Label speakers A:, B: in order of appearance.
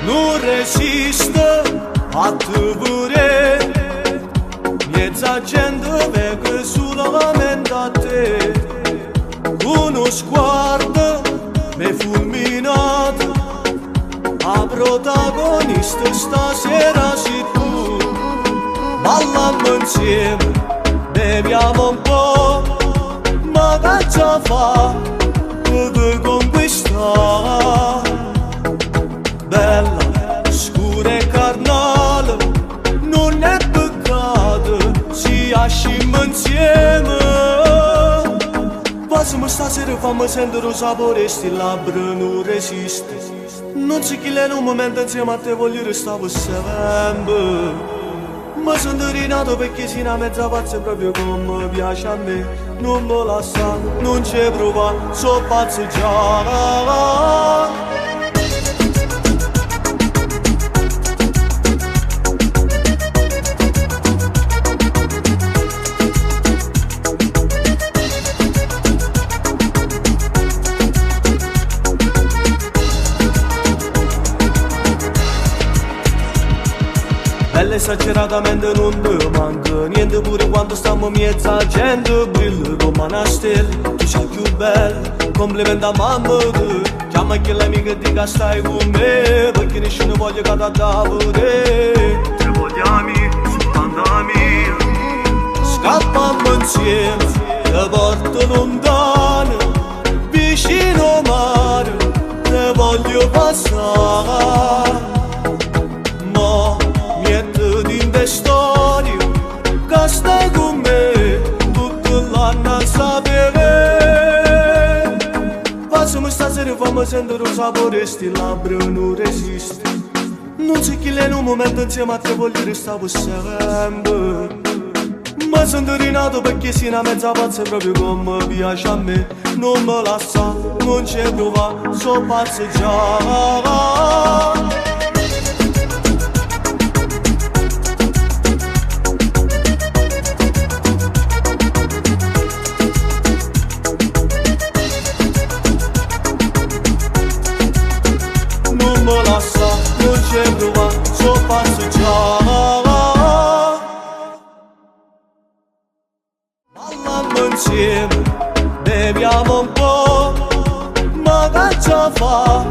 A: Nu rezistă atâvure miezza gente vega solamente con uno sguardo me fulminato a protagonista stasera sei tu. Balliamo insieme, beviamo un po', ma che già fa per conquistare. Bella, scura e carnale, non è peccato, si ascimmo insieme. Passami stasera, fammi sentere un sapore, sti labbra non resiste. Non si chi in un momento insieme a te voglio restare per sempre. Mi sono rinato perché sei una mezza pazza proprio come piace a me. Non mi lascia, non ci prova, so pazzo già. Bella esageratamente non ti manca niente, pure quando stiamo mezza gente brilla come una stella. Tu sei più bella, complimenti a mamma tu. Chiama quell'amica e dica stai con me, perché nessuno voglia che ti dà pure. Te vogliamo soltanto amici, scappiamo insieme, te porto lontano, vicino al mare, te voglio passare. Storia che stai con me tutto l'anno a sapere. Passami stasera e fammi sentere un sapore, sti labbra non resiste. Non si chi in un momento insieme a te voglio restare per sempre. Mi sono rinato perché sei una mezza pazza proprio come piace a me. Non mi lascia, non ci prova, so pazzo già. Non mi lascia, non ci prova, so pazzo già. Balliamo insieme, beviamo un po', ma che già fa